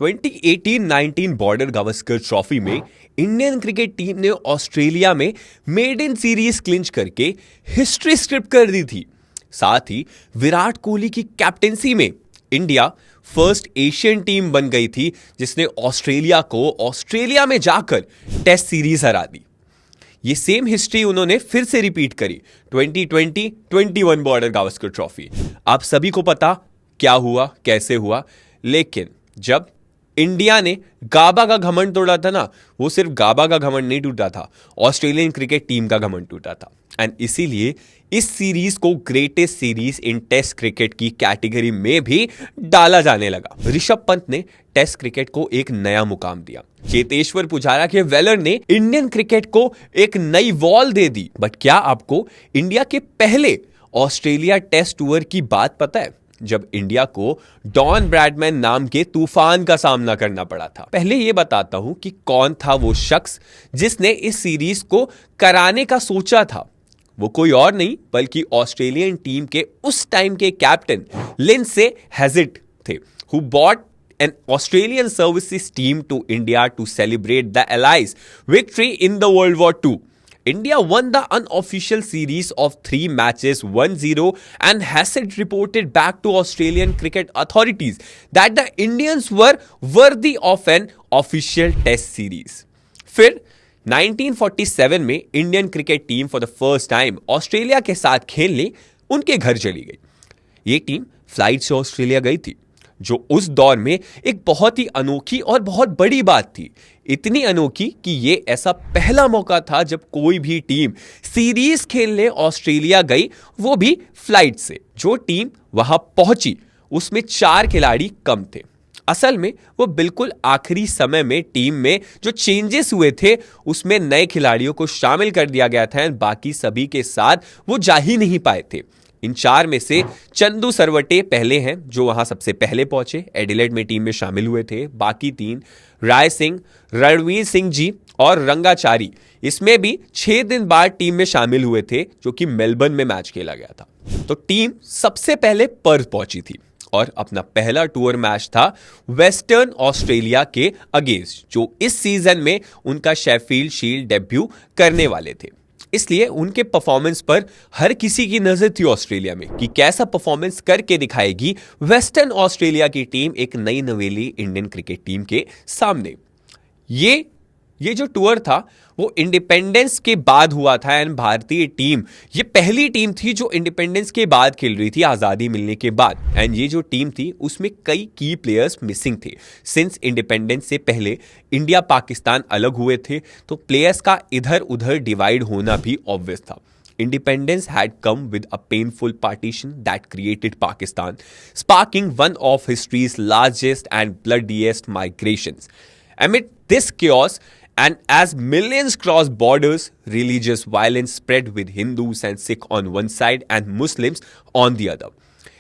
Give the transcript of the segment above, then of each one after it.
2018-19 border Gavaskar trophy में Indian cricket team ने Australia में मेड इन सीरीज क्लिंच करके हिस्ट्री स्क्रिप्ट कर दी थी। साथ ही विराट कोहली की कैप्टेंसी में इंडिया फर्स्ट एशियन टीम बन गई थी जिसने ऑस्ट्रेलिया को ऑस्ट्रेलिया में जाकर टेस्ट सीरीज हरा दी। ये सेम हिस्ट्री उन्होंने फिर से रिपीट करी 2020-21 बॉर्डर गावस्कर ट्रॉफी। आप सभी को पता क्या हुआ, कैसे हुआ, लेकिन जब इंडिया ने गाबा का घमंड तोड़ा था ना, वो सिर्फ गाबा का घमंड नहीं टूटा था, ऑस्ट्रेलियन क्रिकेट टीम का घमंड टूटा था। एंड इसीलिए इस सीरीज को greatest series in test cricket की कैटेगरी में भी डाला जाने लगा। ऋषभ पंत ने टेस्ट क्रिकेट को एक नया मुकाम दिया। चेतेश्वर पुजारा के वेलर ने इंडियन क्रिकेट को एक नई वॉल दे दी। बट क्या आपको इंडिया के पहले ऑस्ट्रेलिया टेस्ट टूर की बात पता है, जब इंडिया को डॉन ब्रैडमैन नाम के तूफान का सामना करना पड़ा था? पहले यह बताता हूं कि कौन था वो शख्स जिसने इस सीरीज को कराने का सोचा था। वो कोई और नहीं बल्कि ऑस्ट्रेलियन टीम के उस टाइम के कैप्टन लिंडसे हेजिट थे, who bought an Australian services team to India to celebrate the Allies' victory in the World War II. India won the unofficial series of 3 matches 1-0 and Hassett reported back to Australian cricket authorities that the Indians were worthy of an official test series. फिर 1947 में Indian cricket team for the first time Australia के साथ खेलने उनके घर चली गई। ये टीम फ्लाइट से ऑस्ट्रेलिया गई थी, जो उस दौर में एक बहुत ही अनोखी और बहुत बड़ी बात थी। इतनी अनोखी कि ये ऐसा पहला मौका था जब कोई भी टीम सीरीज खेलने ऑस्ट्रेलिया गई, वो भी फ्लाइट से। जो टीम वहां पहुंची उसमें 4 खिलाड़ी कम थे। असल में वो बिल्कुल आखिरी समय में टीम में जो चेंजेस हुए थे उसमें नए खिलाड़ियों को शामिल कर दिया गया था। बाकी सभी के साथ वो जा ही नहीं पाए थे। इन 4 में से चंदू सरवटे पहले हैं जो वहां सबसे पहले पहुंचे, एडिलेड में टीम में शामिल हुए थे। बाकी 3 राय सिंह, रणवीर सिंह जी और रंगाचारी इसमें भी 6 दिन बाद टीम में शामिल हुए थे, जो कि मेलबर्न में मैच खेला गया था। तो टीम सबसे पहले पर्थ पहुंची थी और अपना पहला टूर मैच था वेस्टर्न ऑस्ट्रेलिया के अगेंस्ट, जो इस सीजन में उनका शेफील्ड शील्ड डेब्यू करने वाले थे। इसलिए उनके परफॉर्मेंस पर हर किसी की नजर थी ऑस्ट्रेलिया में कि कैसा परफॉर्मेंस करके दिखाएगी वेस्टर्न ऑस्ट्रेलिया की टीम एक नई नवेली इंडियन क्रिकेट टीम के सामने। ये जो टूर था वो इंडिपेंडेंस के बाद हुआ था। एंड भारतीय टीम ये पहली टीम थी जो इंडिपेंडेंस के बाद खेल रही थी, आजादी मिलने के बाद। एंड ये जो टीम थी उसमें कई की प्लेयर्स मिसिंग थे। सिंस इंडिपेंडेंस से पहले इंडिया पाकिस्तान अलग हुए थे, तो प्लेयर्स का इधर उधर डिवाइड होना भी ऑब्वियस था। Independence had come with a painful partition that created Pakistan, sparking one of history's largest and bloodiest migrations. Amid this chaos, and as millions crossed borders, religious violence spread with Hindus and Sikh on one side and Muslims on the other.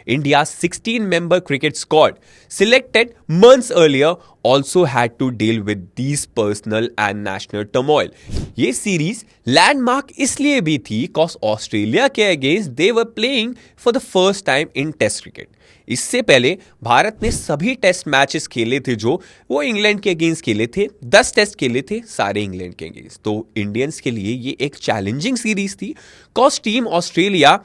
India's 16-member cricket squad, selected months earlier, also had to deal with these personal and national turmoil. ये series landmark इसलिए भी थी cause Australia के against they were playing for the first time in test cricket. इससे पहले भारत ने सभी test matches खेले थे जो वो इंग्लैंड के अगेंस्ट खेले थे। 10 टेस्ट खेले थे, सारे इंग्लैंड के अगेंस्ट। तो इंडियंस के लिए ये एक चैलेंजिंग सीरीज थी कॉज टीम ऑस्ट्रेलिया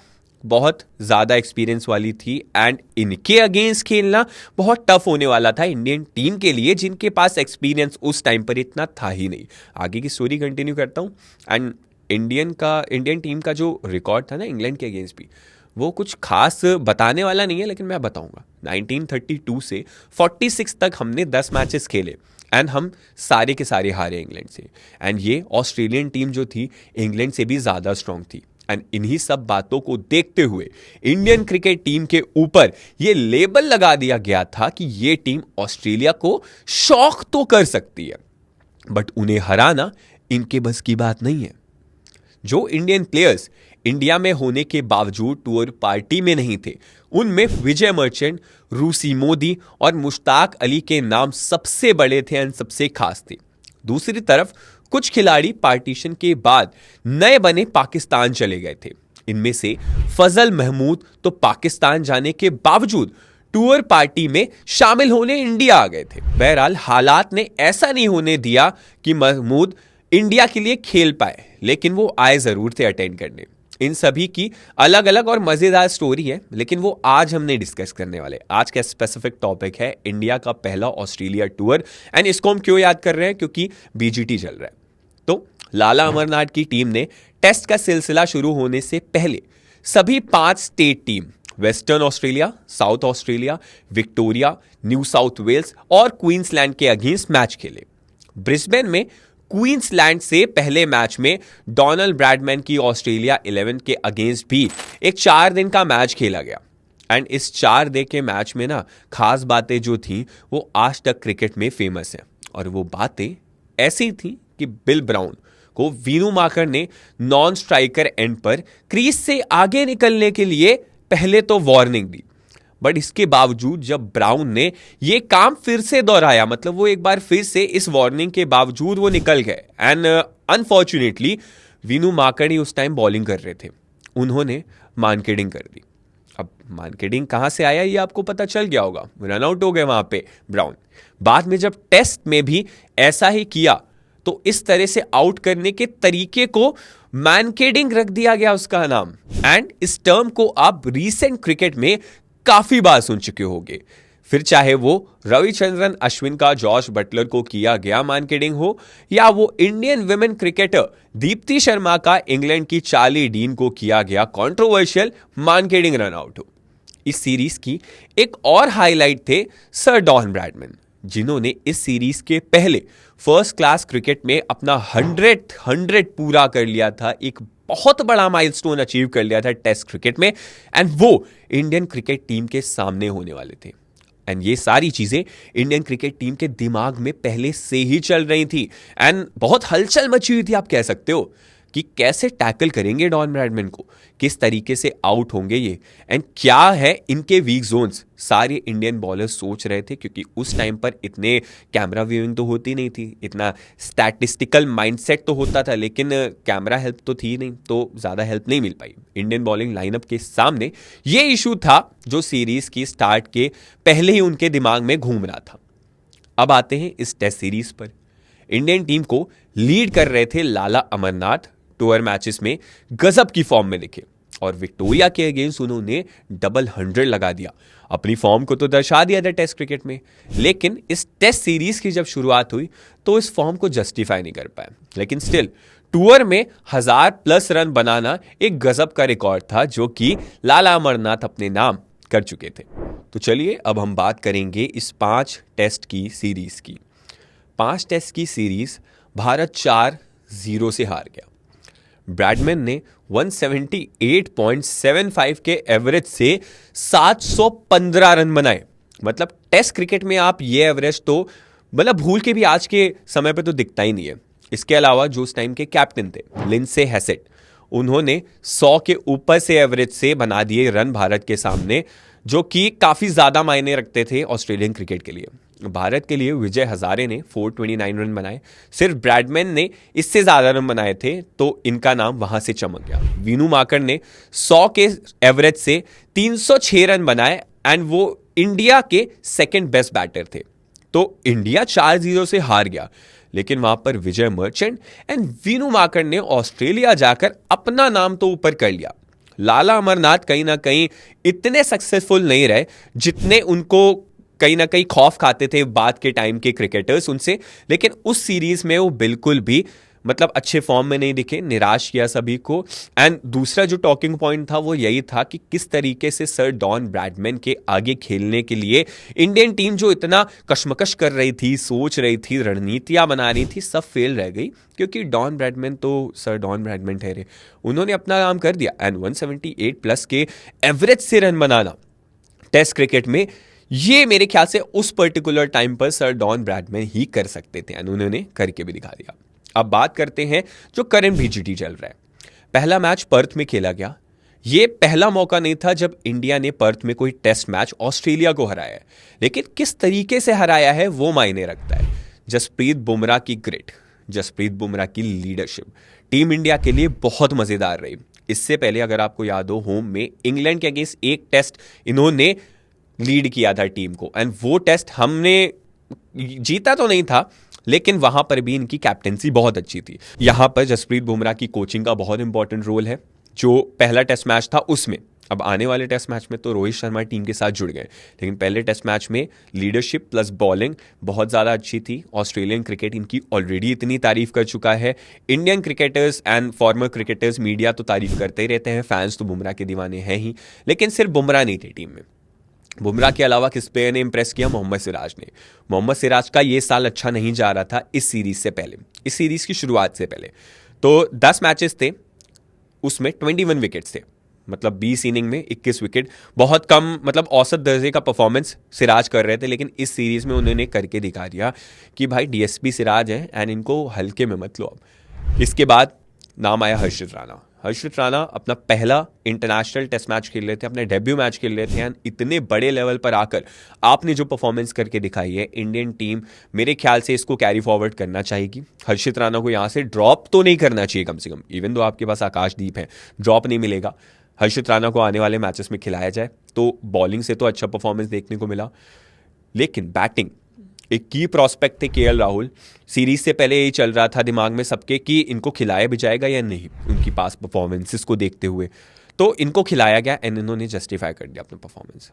बहुत ज्यादा एक्सपीरियंस वाली थी एंड इनके अगेंस्ट खेलना बहुत टफ होने वाला था इंडियन टीम के लिए, जिनके पास एक्सपीरियंस उस टाइम पर इतना था ही नहीं। आगे की स्टोरी कंटिन्यू करता हूं। एंड इंडियन टीम का जो रिकॉर्ड था ना इंग्लैंड के अगेंस्ट भी, वो कुछ खास बताने वाला नहीं है, लेकिन मैं बताऊंगा। 1932 से 46 तक हमने 10 मैचेस खेले एंड हम सारे के सारे हारे इंग्लैंड से। एंड ये ऑस्ट्रेलियन टीम जो थी इंग्लैंड से भी ज्यादा स्ट्रांग थी। एंड इन्हीं सब बातों को देखते हुए इंडियन क्रिकेट टीम के ऊपर ये लेबल लगा दिया गया था कि ये टीम ऑस्ट्रेलिया को शॉक तो कर सकती है, बट उन्हें हराना इनके बस की बात नहीं है। जो इंडियन प्लेयर्स इंडिया में होने के बावजूद टूर पार्टी में नहीं थे, उनमें विजय मर्चेंट, रूसी मोदी और मुश्ताक अली के नाम सबसे बड़े थे एंड सबसे खास थे। दूसरी तरफ कुछ खिलाड़ी पार्टीशन के बाद नए बने पाकिस्तान चले गए थे। इनमें से फजल महमूद तो पाकिस्तान जाने के बावजूद टूर पार्टी में शामिल होने इंडिया आ गए थे। बहरहाल हालात ने ऐसा नहीं होने दिया कि महमूद इंडिया के लिए खेल पाए, लेकिन वो आए जरूर थे अटेंड करने। इन सभी की अलग अलग और मजेदार स्टोरी है, लेकिन वो आज हमने डिस्कस करने वाले। आज का स्पेसिफिक टॉपिक है इंडिया का पहला ऑस्ट्रेलिया टूर। एंड इसको हम क्यों याद कर रहे हैं? क्योंकि बीजीटी चल रहा है। तो लाला अमरनाथ की टीम ने टेस्ट का सिलसिला शुरू होने से पहले सभी 5 state team, western Australia, south Australia, Victoria, New South Wales और क्वींसलैंड के अगेंस्ट मैच खेले। ब्रिस्बेन में क्वींसलैंड से पहले मैच में डोनाल्ड ब्रैडमैन की ऑस्ट्रेलिया 11 के अगेंस्ट भी एक 4 दिन का मैच खेला गया। एंड इस 4 डे के मैच में ना खास बातें जो थी वो आज तक क्रिकेट में फेमस है। और वो बातें ऐसी थी कि बिल ब्राउन को वीनू माकर ने नॉन स्ट्राइकर एंड पर क्रीज से आगे निकलने के लिए पहले तो वार्निंग दी, बट इसके बावजूद जब ब्राउन ने यह काम फिर से दोहराया, मतलब वो एक बार फिर से इस वार्निंग के बावजूद वो निकल गए। एंड अनफॉर्चुनेटली वीनू माकर ही उस टाइम बॉलिंग कर रहे थे, उन्होंने मार्केटिंग कर दी। अब मार्केटिंग कहां से आया ये आपको पता चल गया होगा, रन आउट हो गए वहां पे ब्राउन। बाद में जब टेस्ट में भी ऐसा ही किया तो इस तरह से आउट करने के तरीके को मैनकेडिंग रख दिया गया उसका नाम। एंड इस टर्म को आप रीसेंट क्रिकेट में काफी बार सुन चुके होंगे, फिर चाहे वो रविचंद्रन अश्विन का जॉर्ज बटलर को किया गया मैनकेडिंग हो, या वो Indian women cricketer Deepti Sharma का इंग्लैंड की चार्ली डीन को किया गया कंट्रोवर्शियल मैनकेडिंग रन आउट हो। इस सीरीज की एक और हाईलाइट थे सर डॉन ब्रैडमैन, जिन्होंने इस सीरीज के पहले फर्स्ट क्लास क्रिकेट में अपना 100 पूरा कर लिया था, एक बहुत बड़ा माइलस्टोन अचीव कर लिया था टेस्ट क्रिकेट में। एंड वो इंडियन क्रिकेट टीम के सामने होने वाले थे। एंड ये सारी चीजें इंडियन क्रिकेट टीम के दिमाग में पहले से ही चल रही थी एंड बहुत हलचल मची हुई थी, आप कह सकते हो, कि कैसे टैकल करेंगे डॉन ब्रैडमैन को, किस तरीके से आउट होंगे ये, एंड क्या है इनके वीक जोन्स। सारे इंडियन बॉलर्स सोच रहे थे, क्योंकि उस टाइम पर इतने कैमरा व्यूइंग तो होती नहीं थी, इतना स्टैटिस्टिकल माइंडसेट तो होता था, लेकिन कैमरा हेल्प तो थी नहीं, तो ज़्यादा हेल्प नहीं मिल पाई इंडियन बॉलिंग लाइनअप के सामने। ये इशू था जो सीरीज की स्टार्ट के पहले ही उनके दिमाग में घूम रहा था। अब आते हैं इस टेस्ट सीरीज पर। इंडियन टीम को लीड कर रहे थे लाला अमरनाथ, टूर मैचेस में गजब की फॉर्म में दिखे और विक्टोरिया के अगेंस्ट उन्होंने डबल 100 लगा दिया। अपनी फॉर्म को तो दर्शा दिया था टेस्ट क्रिकेट में, लेकिन इस टेस्ट सीरीज की जब शुरुआत हुई तो इस फॉर्म को जस्टिफाई नहीं कर पाए। लेकिन स्टिल टूर में 1000+ रन बनाना एक गजब का रिकॉर्ड था, जो कि लाला अमरनाथ अपने नाम कर चुके थे। तो चलिए अब हम बात करेंगे इस 5 टेस्ट की सीरीज की। 5 टेस्ट की सीरीज भारत 4-0 से हार गया। ब्रैडमैन ने 178.75 के एवरेज से 715 रन बनाए। मतलब टेस्ट क्रिकेट में आप ये एवरेज तो मतलब भूल के भी आज के समय पे तो दिखता ही नहीं है। इसके अलावा जो उस टाइम के कैप्टन थे लिंडसे हैसेट, उन्होंने 100 के ऊपर से एवरेज से बना दिए रन भारत के सामने, जो कि काफी ज्यादा मायने रखते थे ऑस्ट्रेलियन क्रिकेट के लिए। भारत के लिए विजय हजारे ने 429 रन बनाए, सिर्फ ब्रैडमैन ने इससे ज्यादा रन बनाए थे, तो इनका नाम वहां से चमक गया। वीनू माकर ने 100 के एवरेज से 306 रन बनाए एंड वो इंडिया के सेकंड बेस्ट बैटर थे। तो इंडिया 4-0 से हार गया, लेकिन वहां पर विजय मर्चेंट एंड वीनू माकर ने ऑस्ट्रेलिया जाकर अपना नाम तो ऊपर कर लिया। लाला अमरनाथ कहीं ना कहीं इतने सक्सेसफुल नहीं रहे जितने उनको कहीं ना कहीं खौफ खाते थे बाद के टाइम के क्रिकेटर्स उनसे, लेकिन उस सीरीज में वो बिल्कुल भी मतलब अच्छे फॉर्म में नहीं दिखे, निराश किया सभी को। एंड दूसरा जो टॉकिंग पॉइंट था वो यही था कि किस तरीके से सर डॉन ब्रैडमैन के आगे खेलने के लिए इंडियन टीम जो इतना कशमकश कर रही थी, सोच रही थी, रणनीतियां बना रही थी, सब फेल रह गई, क्योंकि डॉन ब्रैडमैन तो सर डॉन ब्रैडमैन ठहरे, उन्होंने अपना काम कर दिया। एंड 178+ के एवरेज से रन बनाना टेस्ट क्रिकेट में, ये मेरे ख्याल से उस पर्टिकुलर टाइम पर सर डॉन ब्रैडमैन ही कर सकते थे एंड उन्होंने करके भी दिखा दिया। अब बात करते हैं जो करंट बीजीटी चल रहा है। पहला मैच पर्थ में खेला गया। ये पहला मौका नहीं था जब इंडिया ने पर्थ में कोई टेस्ट मैच ऑस्ट्रेलिया को हराया है, लेकिन किस तरीके से हराया है वो मायने रखता है। जसप्रीत बुमराह की ग्रिट, जसप्रीत बुमराह की लीडरशिप टीम इंडिया के लिए बहुत मजेदार रही। इससे पहले अगर आपको याद हो, होम में इंग्लैंड के अगेंस्ट एक टेस्ट इन्होंने लीड किया था टीम को, एंड वो टेस्ट हमने जीता तो नहीं था, लेकिन वहां पर भी इनकी कैप्टेंसी बहुत अच्छी थी। यहां पर जसप्रीत बुमराह की कोचिंग का बहुत इंपॉर्टेंट रोल है। जो पहला टेस्ट मैच था उसमें, अब आने वाले टेस्ट मैच में तो रोहित शर्मा टीम के साथ जुड़ गए, लेकिन पहले टेस्ट मैच में लीडरशिप प्लस बॉलिंग बहुत ज़्यादा अच्छी थी। ऑस्ट्रेलियन क्रिकेट इनकी ऑलरेडी इतनी तारीफ कर चुका है। Indian cricketers and farmer cricketers, media तो तारीफ करते ही रहते हैं, फैंस तो बुमराह के दीवाने हैं ही, लेकिन सिर्फ बुमराह नहीं थे टीम में। बुमराह के अलावा किस प्लेयर ने इंप्रेस किया? मोहम्मद सिराज ने। मोहम्मद सिराज का ये साल अच्छा नहीं जा रहा था इस सीरीज से पहले, इस सीरीज की शुरुआत से पहले। तो 10 मैचेस थे, उसमें 21 विकेट्स थे, मतलब 20 इनिंग में 21 विकेट, बहुत कम, मतलब औसत दर्जे का परफॉर्मेंस सिराज कर रहे थे। लेकिन इस सीरीज में उन्होंने करके दिखा दिया कि भाई डीएसपी सिराज है एंड इनको हल्के में मत लो। अब इसके बाद नाम आया हर्षित राणा। हर्षित राणा अपना पहला इंटरनेशनल टेस्ट मैच खेल रहे थे, अपने डेब्यू मैच खेल रहे थे, एंड इतने बड़े लेवल पर आकर आपने जो परफॉर्मेंस करके दिखाई है, इंडियन टीम मेरे ख्याल से इसको कैरी फॉरवर्ड करना चाहेगी। हर्षित राणा को यहाँ से ड्रॉप तो नहीं करना चाहिए कम से कम, इवन दो आपके पास आकाशदीप है, ड्रॉप नहीं मिलेगा। हर्षित राणा को आने वाले मैचेस में खिलाया जाए। तो बॉलिंग से तो अच्छा परफॉर्मेंस देखने को मिला, लेकिन बैटिंग, एक की प्रोस्पेक्ट थे केएल राहुल। सीरीज से पहले यही चल रहा था दिमाग में सबके कि इनको खिलाया भी जाएगा या नहीं, उनकी पास परफॉर्मेंसेस को देखते हुए। तो इनको खिलाया गया एंड इन्होंने जस्टिफाई कर दिया अपने परफॉर्मेंस।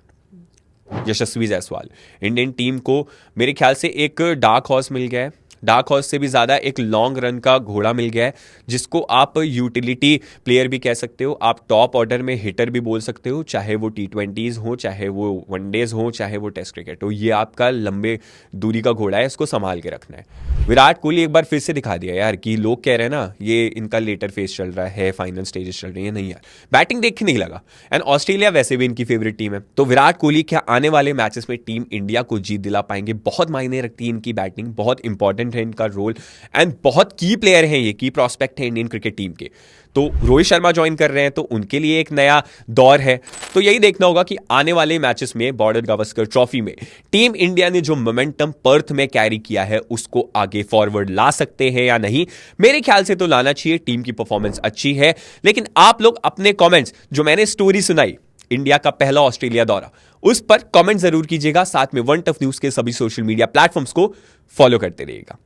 यशस्वी जायसवाल, इंडियन टीम को मेरे ख्याल से एक डार्क हॉर्स मिल गया है, डार्क हॉर्स से भी ज़्यादा एक लॉन्ग रन का घोड़ा मिल गया है, जिसको आप यूटिलिटी प्लेयर भी कह सकते हो, आप टॉप ऑर्डर में हिटर भी बोल सकते हो, चाहे वो T20s हो, चाहे वो वनडेज हो, चाहे वो टेस्ट क्रिकेट हो। ये आपका लंबे दूरी का घोड़ा है, इसको संभाल के रखना है। विराट कोहली एक बार फिर से दिखा दिया यार कि लोग कह रहे हैं ना ये इनका लेटर फेज चल रहा है, फाइनल स्टेजेस चल रही है, नहीं यार बैटिंग देख के नहीं लगा। एंड ऑस्ट्रेलिया वैसे भी इनकी फेवरेट टीम है, तो विराट कोहली क्या आने वाले मैचेस में टीम इंडिया को जीत दिला पाएंगे? बहुत मायने रखती है इनकी बैटिंग, बहुत इंपॉर्टेंट है इनका रोल, एंड बहुत की प्लेयर हैं, ये की प्रोस्पेक्ट है इंडियन क्रिकेट टीम के। तो रोहित शर्मा ज्वाइन कर रहे हैं तो उनके लिए एक नया दौर है। तो यही देखना होगा कि आने वाले मैचेस में बॉर्डर गावस्कर ट्रॉफी में टीम इंडिया ने जो मोमेंटम पर्थ में कैरी किया है उसको आगे फॉरवर्ड ला सकते हैं या नहीं। मेरे ख्याल से तो लाना चाहिए, टीम की परफॉर्मेंस अच्छी है। लेकिन आप लोग अपने कमेंट्स, जो मैंने स्टोरी सुनाई इंडिया का पहला ऑस्ट्रेलिया दौरा, उस पर कमेंट जरूर कीजिएगा। साथ में वन टफ न्यूज के सभी सोशल मीडिया प्लेटफॉर्म्स को फॉलो करते रहिएगा।